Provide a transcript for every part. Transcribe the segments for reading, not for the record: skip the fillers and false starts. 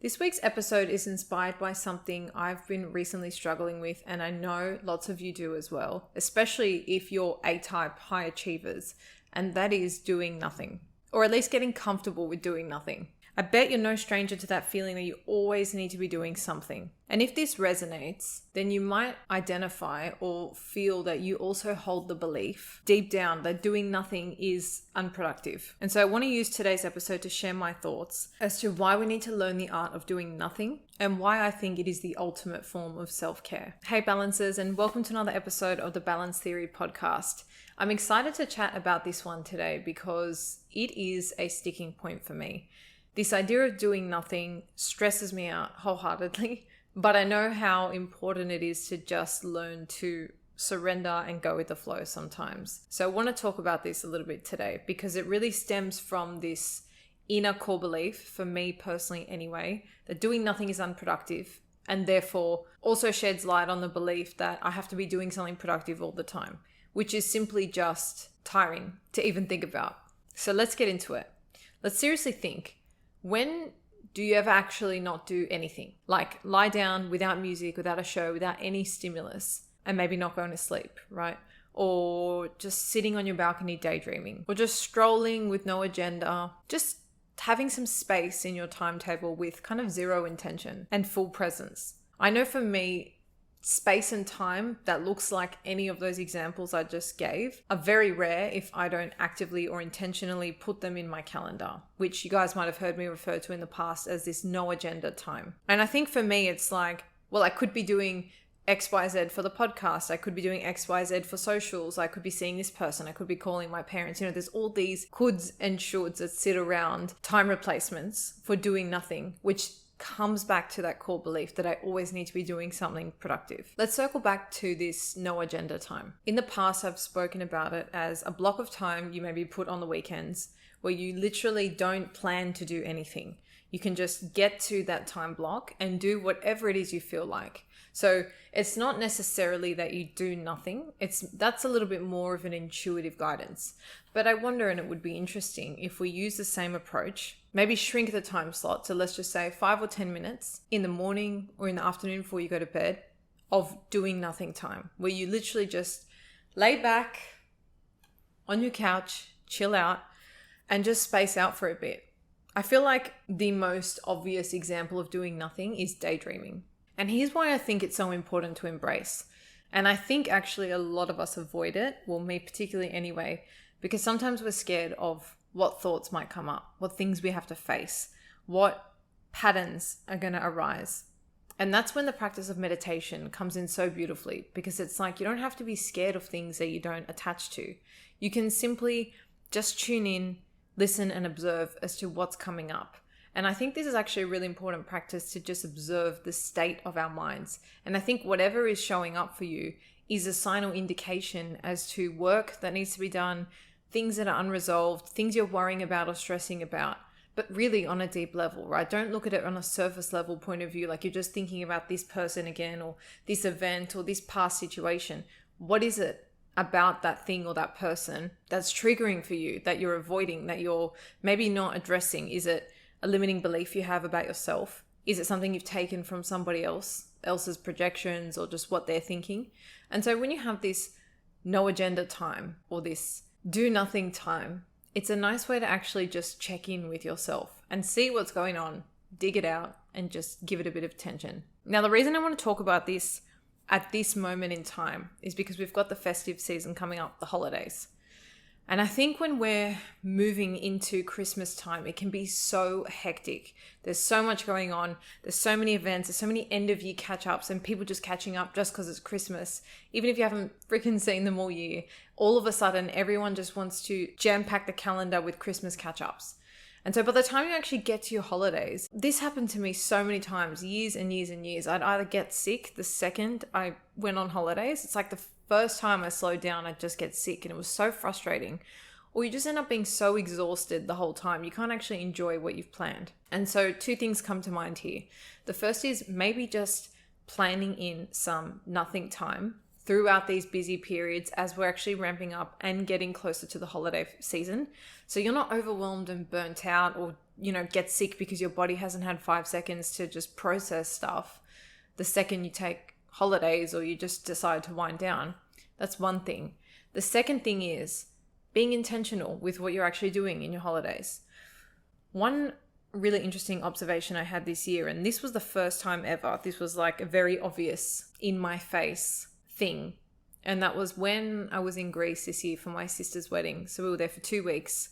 This week's episode is inspired by something I've been recently struggling with, and I know lots of you do as well, especially if you're A-type high achievers, and that is doing nothing, or at least getting comfortable with doing nothing. I bet you're no stranger to that feeling that you always need to be doing something. And if this resonates, then you might identify or feel that you also hold the belief deep down that doing nothing is unproductive. And so I want to use today's episode to share my thoughts as to why we need to learn the art of doing nothing and why I think it is the ultimate form of self-care. Hey balancers, and welcome to another episode of the Balance Theory podcast. I'm excited to chat about this one today because it is a sticking point for me. This idea of doing nothing stresses me out wholeheartedly, but I know how important it is to just learn to surrender and go with the flow sometimes. So I want to talk about this a little bit today because it really stems from this inner core belief, for me personally anyway, that doing nothing is unproductive, and therefore also sheds light on the belief that I have to be doing something productive all the time, which is simply just tiring to even think about. So let's get into it. Let's seriously think. When do you ever actually not do anything? Like lie down without music, without a show, without any stimulus, and maybe not going to sleep, right? Or just sitting on your balcony daydreaming, or just strolling with no agenda, just having some space in your timetable with kind of zero intention and full presence. I know for me, space and time that looks like any of those examples I just gave are very rare if I don't actively or intentionally put them in my calendar, which you guys might have heard me refer to in the past as this no agenda time. And I think for me, it's like, well, I could be doing XYZ for the podcast. I could be doing XYZ for socials. I could be seeing this person. I could be calling my parents. There's all these coulds and shoulds that sit around time replacements for doing nothing, which comes back to that core belief that I always need to be doing something productive. Let's circle back to this no agenda time. In the past, I've spoken about it as a block of time you maybe put on the weekends where you literally don't plan to do anything. You can just get to that time block and do whatever it is you feel like. So it's not necessarily that you do nothing. That's a little bit more of an intuitive guidance. But I wonder, and it would be interesting if we use the same approach, maybe shrink the time slot. So let's just say 5 or 10 minutes in the morning or in the afternoon before you go to bed of doing nothing time, where you literally just lay back on your couch, chill out, and just space out for a bit. I feel like the most obvious example of doing nothing is daydreaming. And here's why I think it's so important to embrace. And I think actually a lot of us avoid it, well, me particularly anyway, because sometimes we're scared of what thoughts might come up, what things we have to face, what patterns are going to arise. And that's when the practice of meditation comes in so beautifully, because it's like you don't have to be scared of things that you don't attach to. You can simply just tune in, listen and observe as to what's coming up. And I think this is actually a really important practice to just observe the state of our minds. And I think whatever is showing up for you is a sign or indication as to work that needs to be done, things that are unresolved, things you're worrying about or stressing about, but really on a deep level, right? Don't look at it on a surface level point of view, like you're just thinking about this person again, or this event, or this past situation. What is it about that thing or that person that's triggering for you, that you're avoiding, that you're maybe not addressing? Is it a limiting belief you have about yourself? Is it something you've taken from somebody else's projections, or just what they're thinking? And so when you have this no agenda time or this do nothing time, it's a nice way to actually just check in with yourself and see what's going on, dig it out, and just give it a bit of attention. Now, the reason I want to talk about this at this moment in time is because we've got the festive season coming up, the holidays. And I think when we're moving into Christmas time, it can be so hectic. There's so much going on. There's so many events. There's so many end of year catch-ups and people just catching up just because it's Christmas. Even if you haven't freaking seen them all year, all of a sudden, everyone just wants to jam-pack the calendar with Christmas catch-ups. And so by the time you actually get to your holidays, this happened to me so many times, years and years and years. I'd either get sick the second I went on holidays. It's like the first time I slowed down, I'd just get sick, and it was so frustrating. Or you just end up being so exhausted the whole time, you can't actually enjoy what you've planned. And so 2 things come to mind here. The first is maybe just planning in some nothing time throughout these busy periods as we're actually ramping up and getting closer to the holiday season. So you're not overwhelmed and burnt out or get sick because your body hasn't had 5 seconds to just process stuff the second you take holidays or you just decide to wind down. That's one thing. The second thing is being intentional with what you're actually doing in your holidays. One really interesting observation I had this year, and this was the first time ever, this was like a very obvious in my face thing. And that was when I was in Greece this year for my sister's wedding. So we were there for 2 weeks.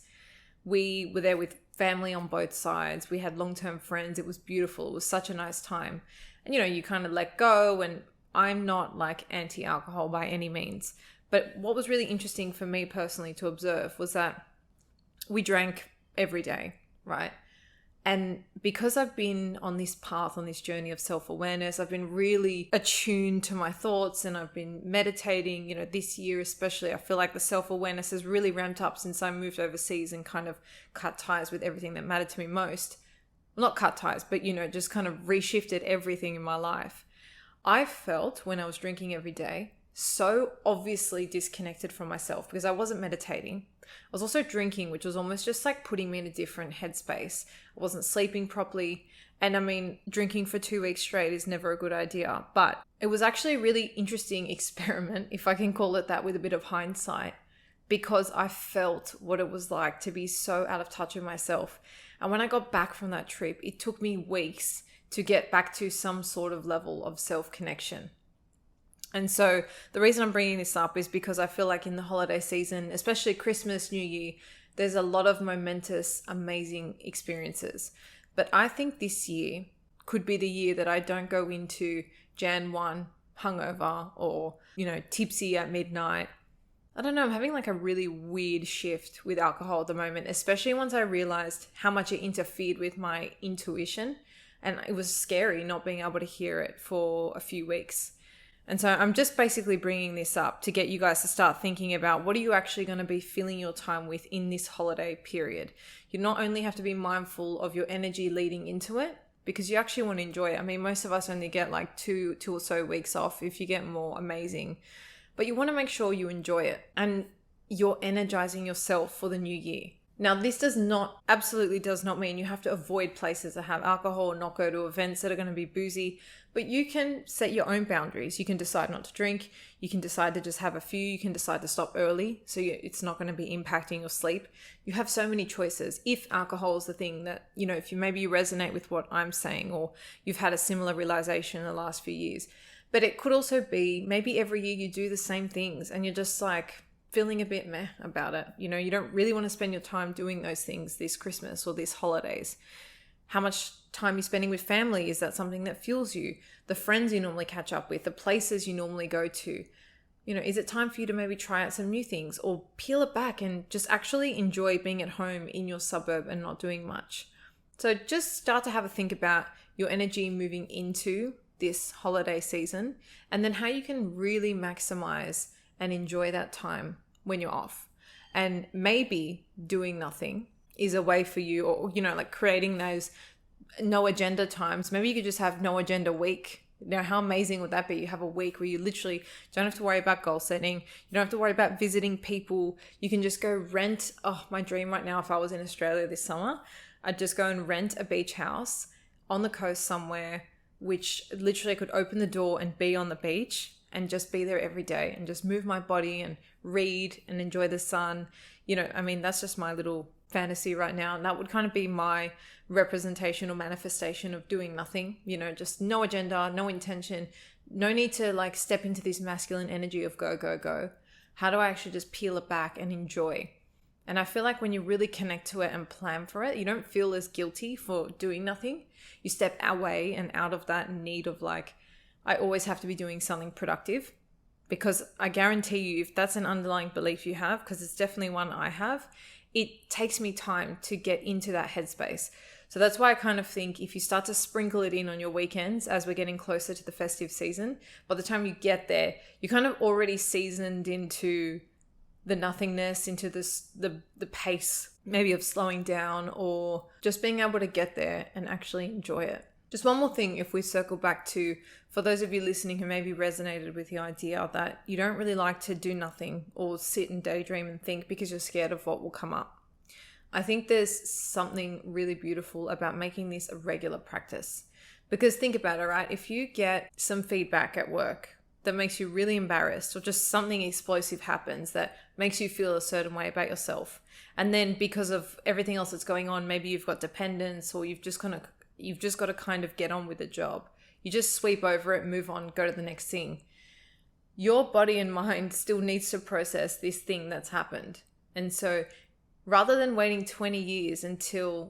We were there with family on both sides. We had long-term friends. It was beautiful. It was such a nice time. And, you kind of let go. And I'm not like anti-alcohol by any means. But what was really interesting for me personally to observe was that we drank every day, right? And because I've been on this path, on this journey of self-awareness, I've been really attuned to my thoughts and I've been meditating, this year especially. I feel like the self-awareness has really ramped up since I moved overseas and kind of cut ties with everything that mattered to me most. Well, not cut ties, but, just kind of reshifted everything in my life. I felt when I was drinking every day so obviously disconnected from myself because I wasn't meditating. I was also drinking, which was almost just like putting me in a different headspace. I wasn't sleeping properly. And drinking for 2 weeks straight is never a good idea. But it was actually a really interesting experiment, if I can call it that, with a bit of hindsight, because I felt what it was like to be so out of touch with myself. And when I got back from that trip, it took me weeks to get back to some sort of level of self-connection. And so the reason I'm bringing this up is because I feel like in the holiday season, especially Christmas, New Year, there's a lot of momentous, amazing experiences. But I think this year could be the year that I don't go into Jan 1 hungover or, tipsy at midnight. I don't know, I'm having like a really weird shift with alcohol at the moment, especially once I realized how much it interfered with my intuition. And it was scary not being able to hear it for a few weeks. And so I'm just basically bringing this up to get you guys to start thinking about what are you actually going to be filling your time with in this holiday period. You not only have to be mindful of your energy leading into it, because you actually want to enjoy it. Most of us only get like two or so weeks off. If you get more, amazing. But you want to make sure you enjoy it and you're energizing yourself for the new year. Now, this absolutely does not mean you have to avoid places that have alcohol or not go to events that are going to be boozy, but you can set your own boundaries. You can decide not to drink. You can decide to just have a few. You can decide to stop early so it's not going to be impacting your sleep. You have so many choices. If alcohol is the thing that, if you resonate with what I'm saying or you've had a similar realization in the last few years, but it could also be maybe every year you do the same things and you're just like, feeling a bit meh about it. You don't really want to spend your time doing those things this Christmas or this holidays. How much time you're spending with family, is that something that fuels you? The friends you normally catch up with, the places you normally go to. Is it time for you to maybe try out some new things or peel it back and just actually enjoy being at home in your suburb and not doing much? So just start to have a think about your energy moving into this holiday season and then how you can really maximize and enjoy that time when you're off. And maybe doing nothing is a way for you, or, like creating those no agenda times. Maybe you could just have no agenda week. How amazing would that be? You have a week where you literally don't have to worry about goal setting. You don't have to worry about visiting people. You can just go rent. Oh, my dream right now, if I was in Australia this summer, I'd just go and rent a beach house on the coast somewhere, which literally I could open the door and be on the beach and just be there every day and just move my body and read and enjoy the sun. That's just my little fantasy right now. And that would kind of be my representation or manifestation of doing nothing, just no agenda, no intention, no need to like step into this masculine energy of go, go, go. How do I actually just peel it back and enjoy? And I feel like when you really connect to it and plan for it, you don't feel as guilty for doing nothing. You step away and out of that need of like, I always have to be doing something productive, because I guarantee you, if that's an underlying belief you have, because it's definitely one I have, it takes me time to get into that headspace. So that's why I kind of think if you start to sprinkle it in on your weekends as we're getting closer to the festive season, by the time you get there, you're kind of already seasoned into the nothingness, into the pace maybe of slowing down or just being able to get there and actually enjoy it. Just one more thing, if we circle back to, for those of you listening who maybe resonated with the idea that you don't really like to do nothing or sit and daydream and think because you're scared of what will come up. I think there's something really beautiful about making this a regular practice. Because think about it, right? If you get some feedback at work that makes you really embarrassed, or just something explosive happens that makes you feel a certain way about yourself, and then because of everything else that's going on, maybe you've got dependence, or you've just got to kind of get on with the job. You just sweep over it, move on, go to the next thing. Your body and mind still needs to process this thing that's happened. And so rather than waiting 20 years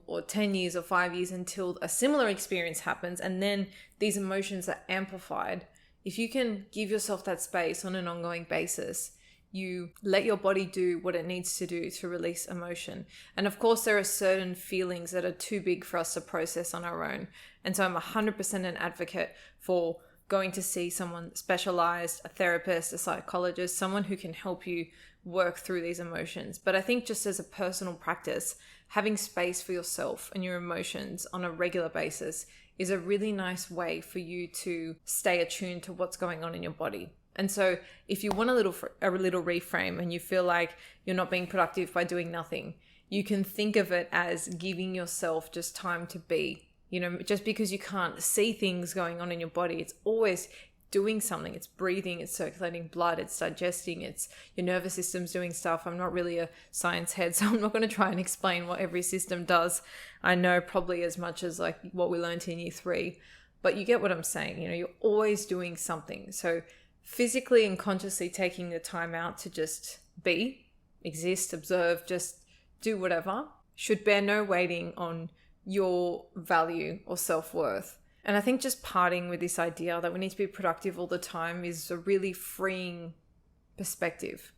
or 10 years or 5 years until a similar experience happens and then these emotions are amplified, if you can give yourself that space on an ongoing basis, you let your body do what it needs to do to release emotion. And of course, there are certain feelings that are too big for us to process on our own. And so I'm 100% an advocate for going to see someone specialized, a therapist, a psychologist, someone who can help you work through these emotions. But I think just as a personal practice, having space for yourself and your emotions on a regular basis is a really nice way for you to stay attuned to what's going on in your body. And so if you want a little reframe and you feel like you're not being productive by doing nothing, you can think of it as giving yourself just time to be. Just because you can't see things going on in your body, it's always doing something. It's breathing, it's circulating blood, it's digesting, it's your nervous system's doing stuff. I'm not really a science head, so I'm not going to try and explain what every system does. I know probably as much as like what we learned in year 3, but you get what I'm saying. You're always doing something. So physically and consciously taking the time out to just be, exist, observe, just do whatever should bear no weighting on your value or self-worth. And I think just parting with this idea that we need to be productive all the time is a really freeing perspective.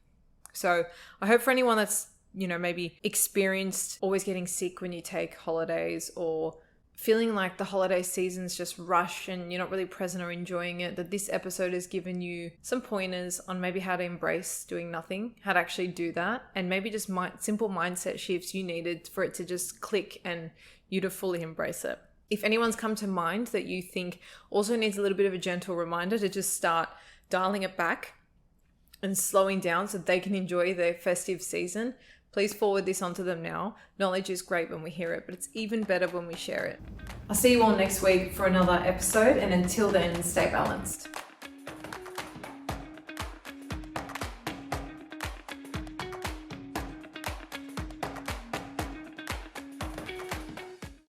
So I hope for anyone that's, maybe experienced always getting sick when you take holidays, or feeling like the holiday seasons just rush and you're not really present or enjoying it, that this episode has given you some pointers on maybe how to embrace doing nothing, how to actually do that, and maybe just simple mindset shifts you needed for it to just click and you to fully embrace it. If anyone's come to mind that you think also needs a little bit of a gentle reminder to just start dialing it back and slowing down so they can enjoy their festive season, please forward this onto them now. Knowledge is great when we hear it, but it's even better when we share it. I'll see you all next week for another episode, and until then, stay balanced.